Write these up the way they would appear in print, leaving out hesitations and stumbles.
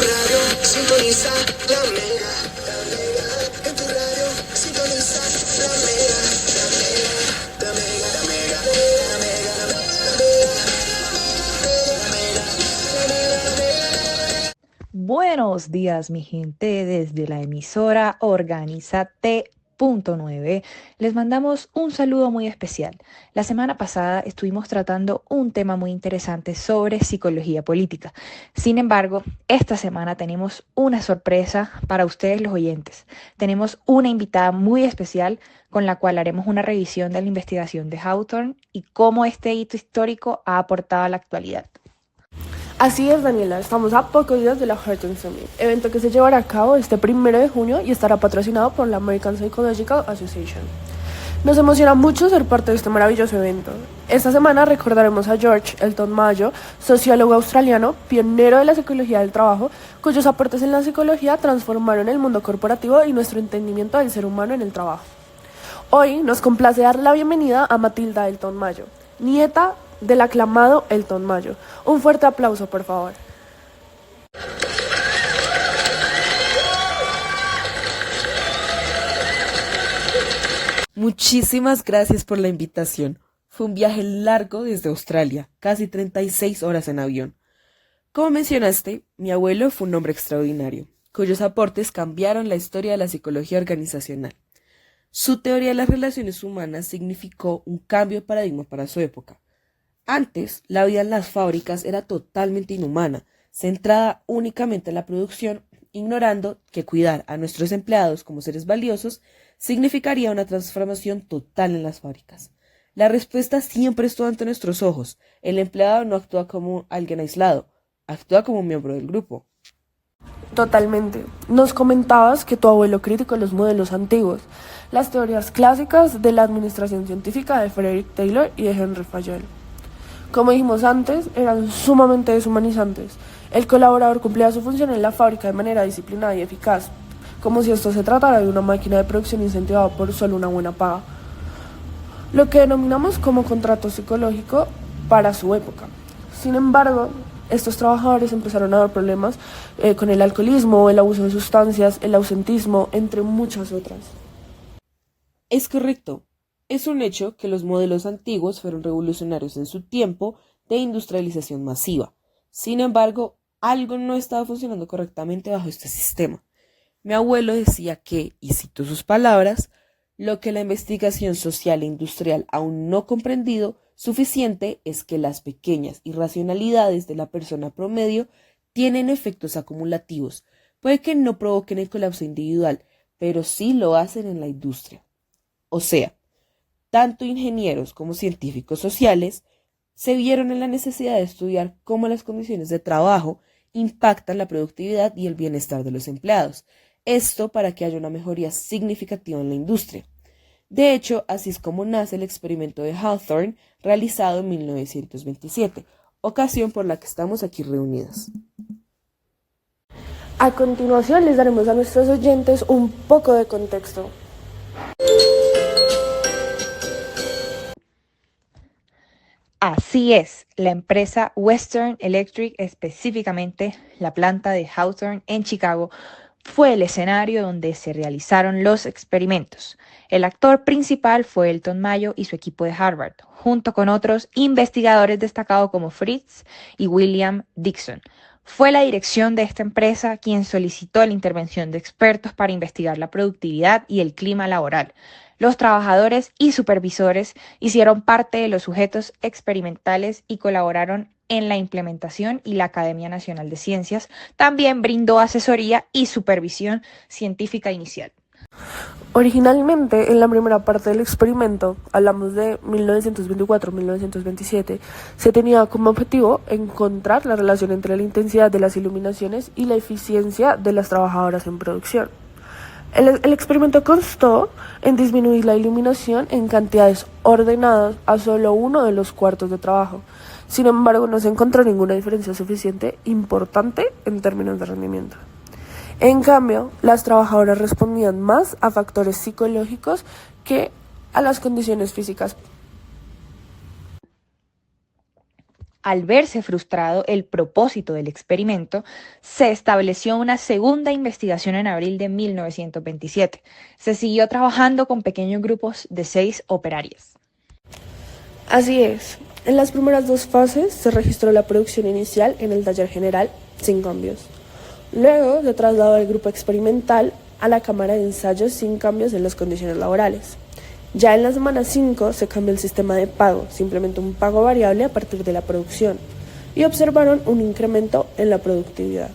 radio, sintoniza la mega. En tu radio, sintoniza la mega. La mega, la mega, la mega, la mega, la mega, la mega. Buenos días, mi gente, desde la emisora Organízate.9. Les mandamos un saludo muy especial. La semana pasada estuvimos tratando un tema muy interesante sobre psicología política. Sin embargo, esta semana tenemos una sorpresa para ustedes los oyentes. Tenemos una invitada muy especial con la cual haremos una revisión de la investigación de Hawthorne y cómo este hito histórico ha aportado a la actualidad. Así es, Daniela, estamos a pocos días de la Hawthorne Summit, evento que se llevará a cabo este 1 de junio y estará patrocinado por la American Psychological Association. Nos emociona mucho ser parte de este maravilloso evento. Esta semana recordaremos a George Elton Mayo, sociólogo australiano, pionero de la psicología del trabajo, cuyos aportes en la psicología transformaron el mundo corporativo y nuestro entendimiento del ser humano en el trabajo. Hoy nos complace dar la bienvenida a Matilda Elton Mayo, nieta del aclamado Elton Mayo. Un fuerte aplauso, por favor. Muchísimas gracias por la invitación. Fue un viaje largo desde Australia, casi 36 horas en avión. Como mencionaste, mi abuelo fue un hombre extraordinario, cuyos aportes cambiaron la historia de la psicología organizacional. Su teoría de las relaciones humanas significó un cambio de paradigma para su época. Antes, la vida en las fábricas era totalmente inhumana, centrada únicamente en la producción, ignorando que cuidar a nuestros empleados como seres valiosos significaría una transformación total en las fábricas. La respuesta siempre estuvo ante nuestros ojos. El empleado no actúa como alguien aislado, actúa como un miembro del grupo. Totalmente. Nos comentabas que tu abuelo criticó los modelos antiguos, las teorías clásicas de la administración científica de Frederick Taylor y de Henry Fayol. Como dijimos antes, eran sumamente deshumanizantes. El colaborador cumplía su función en la fábrica de manera disciplinada y eficaz, como si esto se tratara de una máquina de producción incentivada por solo una buena paga. Lo que denominamos como contrato psicológico para su época. Sin embargo, estos trabajadores empezaron a dar problemas con el alcoholismo, el abuso de sustancias, el ausentismo, entre muchas otras. Es correcto. Es un hecho que los modelos antiguos fueron revolucionarios en su tiempo de industrialización masiva. Sin embargo, algo no estaba funcionando correctamente bajo este sistema. Mi abuelo decía que, y cito sus palabras, lo que la investigación social e industrial aún no ha comprendido suficiente es que las pequeñas irracionalidades de la persona promedio tienen efectos acumulativos. Puede que no provoquen el colapso individual, pero sí lo hacen en la industria. O sea, tanto ingenieros como científicos sociales se vieron en la necesidad de estudiar cómo las condiciones de trabajo impactan la productividad y el bienestar de los empleados. Esto para que haya una mejoría significativa en la industria. De hecho, así es como nace el experimento de Hawthorne realizado en 1927, ocasión por la que estamos aquí reunidas. A continuación les daremos a nuestros oyentes un poco de contexto. Así es, la empresa Western Electric, específicamente la planta de Hawthorne en Chicago, fue el escenario donde se realizaron los experimentos. El actor principal fue Elton Mayo y su equipo de Harvard, junto con otros investigadores destacados como Fritz y William Dixon. Fue la dirección de esta empresa quien solicitó la intervención de expertos para investigar la productividad y el clima laboral. Los trabajadores y supervisores hicieron parte de los sujetos experimentales y colaboraron en la implementación, y la Academia Nacional de Ciencias también brindó asesoría y supervisión científica inicial. Originalmente, en la primera parte del experimento, hablamos de 1924-1927, se tenía como objetivo encontrar la relación entre la intensidad de las iluminaciones y la eficiencia de las trabajadoras en producción. El experimento constó en disminuir la iluminación en cantidades ordenadas a solo uno de los cuartos de trabajo. Sin embargo, no se encontró ninguna diferencia suficiente importante en términos de rendimiento. En cambio, las trabajadoras respondían más a factores psicológicos que a las condiciones físicas. Al verse frustrado el propósito del experimento, se estableció una segunda investigación en abril de 1927. Se siguió trabajando con pequeños grupos de 6 operarias. Así es. En las primeras dos fases se registró la producción inicial en el taller general sin cambios. Luego se trasladó el grupo experimental a la cámara de ensayos sin cambios en las condiciones laborales. Ya en la semana 5 se cambió el sistema de pago, se implementó un pago variable a partir de la producción y observaron un incremento en la productividad.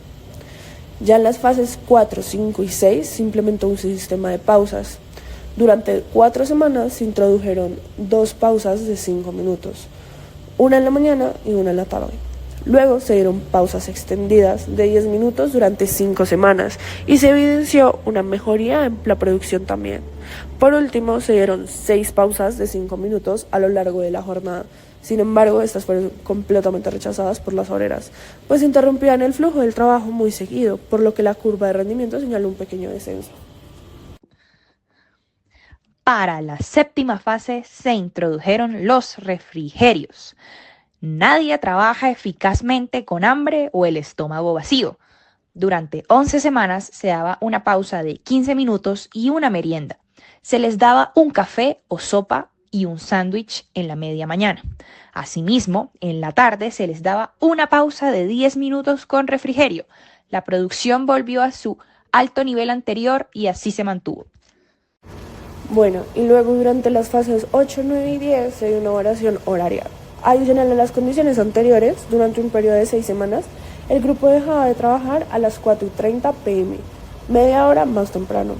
Ya en las fases 4, 5 y 6 se implementó un sistema de pausas. Durante 4 semanas se introdujeron 2 pausas de 5 minutos, una en la mañana y una en la tarde. Luego se dieron pausas extendidas de 10 minutos durante 5 semanas y se evidenció una mejoría en la producción también. Por último, se dieron 6 pausas de 5 minutos a lo largo de la jornada. Sin embargo, estas fueron completamente rechazadas por las obreras, pues interrumpían el flujo del trabajo muy seguido, por lo que la curva de rendimiento señaló un pequeño descenso. Para la séptima fase se introdujeron los refrigerios. Nadie trabaja eficazmente con hambre o el estómago vacío. Durante 11 semanas se daba una pausa de 15 minutos y una merienda. Se les daba un café o sopa y un sándwich en la media mañana. Asimismo, en la tarde se les daba una pausa de 10 minutos con refrigerio. La producción volvió a su alto nivel anterior y así se mantuvo. Bueno, y luego durante las fases 8, 9 y 10 se dio una variación horaria. Adicional a las condiciones anteriores, durante un periodo de 6 semanas, el grupo dejaba de trabajar a las 4:30 p.m., media hora más temprano.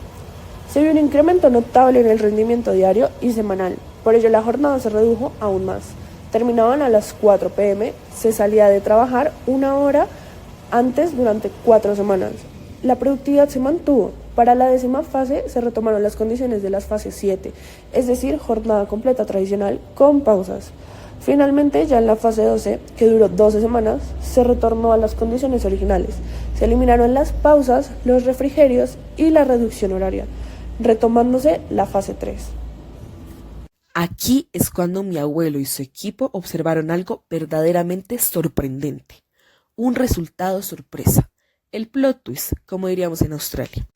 Se vio un incremento notable en el rendimiento diario y semanal, por ello la jornada se redujo aún más. Terminaban a las 4 p.m., se salía de trabajar una hora antes durante 4 semanas. La productividad se mantuvo. Para la 10ª fase se retomaron las condiciones de las fases 7, es decir, jornada completa tradicional con pausas. Finalmente, ya en la fase 12, que duró 12 semanas, se retornó a las condiciones originales. Se eliminaron las pausas, los refrigerios y la reducción horaria, retomándose la fase 3. Aquí es cuando mi abuelo y su equipo observaron algo verdaderamente sorprendente. Un resultado sorpresa. El plot twist, como diríamos en Australia.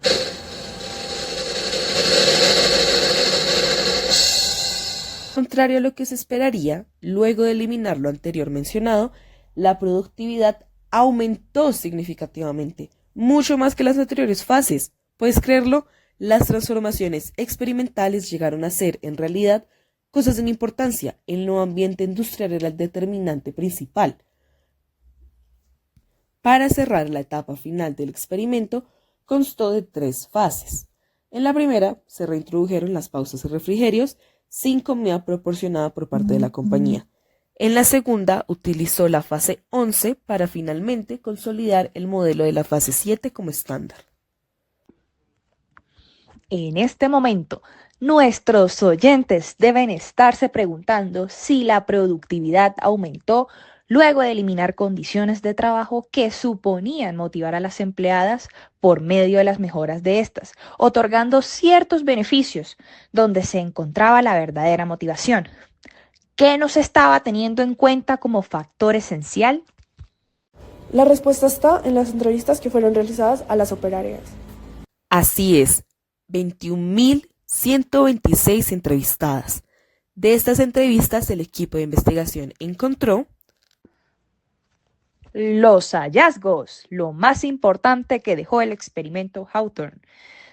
Contrario a lo que se esperaría, luego de eliminar lo anterior mencionado, la productividad aumentó significativamente, mucho más que las anteriores fases. ¿Puedes creerlo? Las transformaciones experimentales llegaron a ser, en realidad, cosas sin importancia. El nuevo ambiente industrial era el determinante principal. Para cerrar la etapa final del experimento, constó de 3 fases. En la primera, se reintrodujeron las pausas y refrigerios, sin comida proporcionada por parte de la compañía. En la segunda, utilizó la fase 11 para finalmente consolidar el modelo de la fase 7 como estándar. En este momento, nuestros oyentes deben estarse preguntando si la productividad aumentó luego de eliminar condiciones de trabajo que suponían motivar a las empleadas por medio de las mejoras de estas, otorgando ciertos beneficios donde se encontraba la verdadera motivación. ¿Qué no se estaba teniendo en cuenta como factor esencial? La respuesta está en las entrevistas que fueron realizadas a las operarias. Así es, 21.126 entrevistadas. De estas entrevistas, el equipo de investigación encontró los hallazgos, lo más importante que dejó el experimento Hawthorne.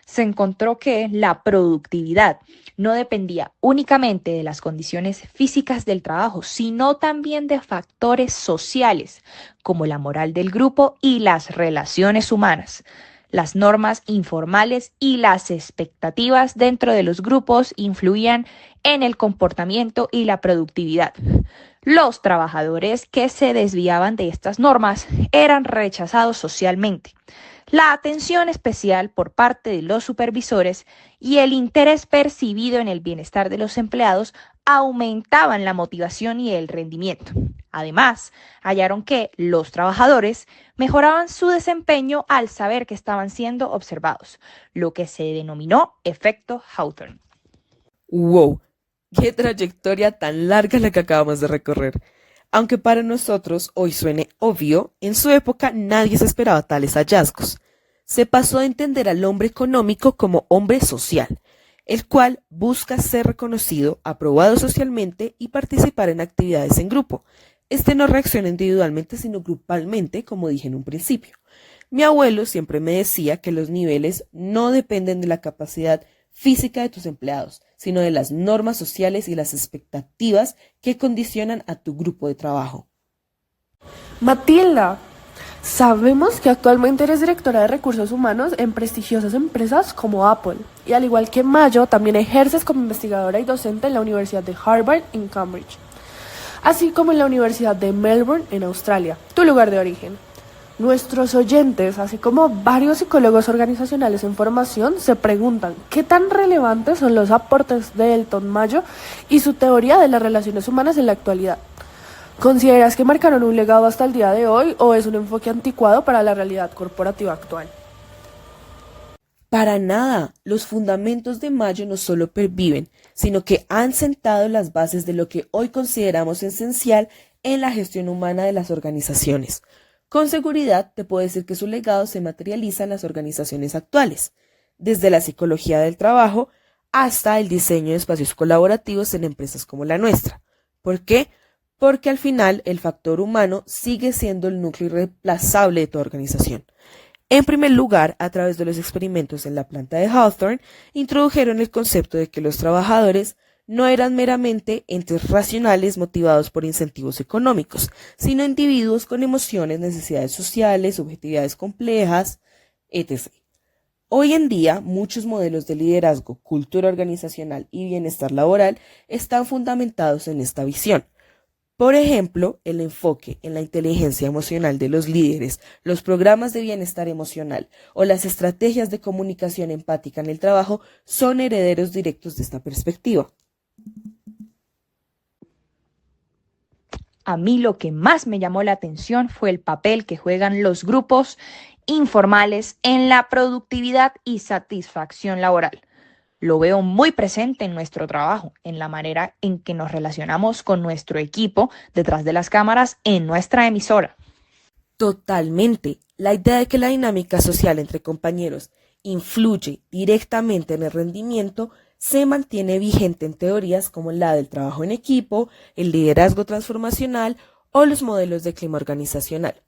Se encontró que la productividad no dependía únicamente de las condiciones físicas del trabajo, sino también de factores sociales, como la moral del grupo y las relaciones humanas. Las normas informales y las expectativas dentro de los grupos influían en el comportamiento y la productividad. Los trabajadores que se desviaban de estas normas eran rechazados socialmente. La atención especial por parte de los supervisores y el interés percibido en el bienestar de los empleados aumentaban la motivación y el rendimiento. Además, hallaron que los trabajadores mejoraban su desempeño al saber que estaban siendo observados, lo que se denominó efecto Hawthorne. ¡Wow! ¡Qué trayectoria tan larga la que acabamos de recorrer! Aunque para nosotros hoy suene obvio, en su época nadie se esperaba tales hallazgos. Se pasó a entender al hombre económico como hombre social, el cual busca ser reconocido, aprobado socialmente y participar en actividades en grupo. Este no reacciona individualmente, sino grupalmente, como dije en un principio. Mi abuelo siempre me decía que los niveles no dependen de la capacidad física de tus empleados, sino de las normas sociales y las expectativas que condicionan a tu grupo de trabajo. Matilda, sabemos que actualmente eres directora de recursos humanos en prestigiosas empresas como Apple, y al igual que Mayo, también ejerces como investigadora y docente en la Universidad de Harvard en Cambridge, así como en la Universidad de Melbourne en Australia, tu lugar de origen. Nuestros oyentes, así como varios psicólogos organizacionales en formación, se preguntan qué tan relevantes son los aportes de Elton Mayo y su teoría de las relaciones humanas en la actualidad. ¿Consideras que marcaron un legado hasta el día de hoy o es un enfoque anticuado para la realidad corporativa actual? Para nada, los fundamentos de Mayo no solo perviven, sino que han sentado las bases de lo que hoy consideramos esencial en la gestión humana de las organizaciones. Con seguridad te puedo decir que su legado se materializa en las organizaciones actuales, desde la psicología del trabajo hasta el diseño de espacios colaborativos en empresas como la nuestra. ¿Por qué? Porque al final el factor humano sigue siendo el núcleo irreemplazable de tu organización. En primer lugar, a través de los experimentos en la planta de Hawthorne, introdujeron el concepto de que los trabajadores no eran meramente entes racionales motivados por incentivos económicos, sino individuos con emociones, necesidades sociales, subjetividades complejas, etc. Hoy en día, muchos modelos de liderazgo, cultura organizacional y bienestar laboral están fundamentados en esta visión. Por ejemplo, el enfoque en la inteligencia emocional de los líderes, los programas de bienestar emocional o las estrategias de comunicación empática en el trabajo son herederos directos de esta perspectiva. A mí lo que más me llamó la atención fue el papel que juegan los grupos informales en la productividad y satisfacción laboral. Lo veo muy presente en nuestro trabajo, en la manera en que nos relacionamos con nuestro equipo detrás de las cámaras en nuestra emisora. Totalmente. La idea de que la dinámica social entre compañeros influye directamente en el rendimiento se mantiene vigente en teorías como la del trabajo en equipo, el liderazgo transformacional o los modelos de clima organizacional.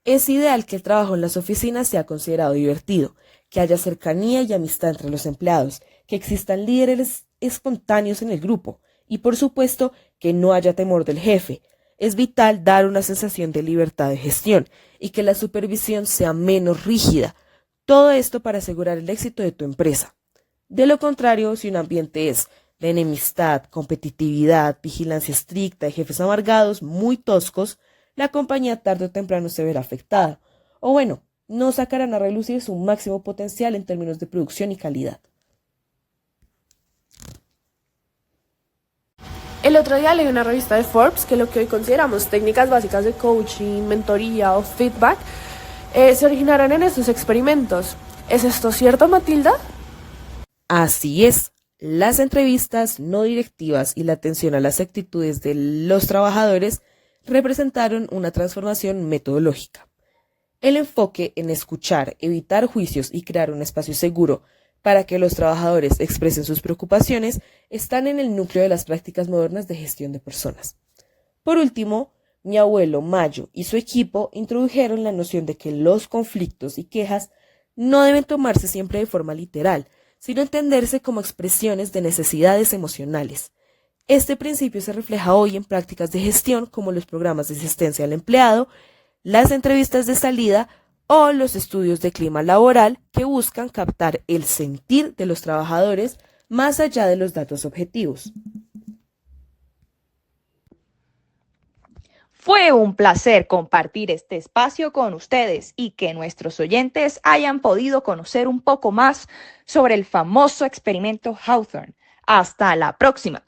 Es ideal que el trabajo en las oficinas sea considerado divertido, que haya cercanía y amistad entre los empleados, que existan líderes espontáneos en el grupo y, por supuesto, que no haya temor del jefe. Es vital dar una sensación de libertad de gestión y que la supervisión sea menos rígida. Todo esto para asegurar el éxito de tu empresa. De lo contrario, si un ambiente es de enemistad, competitividad, vigilancia estricta y jefes amargados muy toscos, la compañía tarde o temprano se verá afectada. O bueno, no sacarán a relucir su máximo potencial en términos de producción y calidad. El otro día leí una revista de Forbes que lo que hoy consideramos técnicas básicas de coaching, mentoría o feedback se originaron en estos experimentos. ¿Es esto cierto, Matilda? Así es, las entrevistas no directivas y la atención a las actitudes de los trabajadores representaron una transformación metodológica. El enfoque en escuchar, evitar juicios y crear un espacio seguro para que los trabajadores expresen sus preocupaciones están en el núcleo de las prácticas modernas de gestión de personas. Por último, mi abuelo Mayo y su equipo introdujeron la noción de que los conflictos y quejas no deben tomarse siempre de forma literal, sino entenderse como expresiones de necesidades emocionales. Este principio se refleja hoy en prácticas de gestión como los programas de asistencia al empleado, las entrevistas de salida o los estudios de clima laboral que buscan captar el sentir de los trabajadores más allá de los datos objetivos. Fue un placer compartir este espacio con ustedes y que nuestros oyentes hayan podido conocer un poco más sobre el famoso experimento Hawthorne. Hasta la próxima.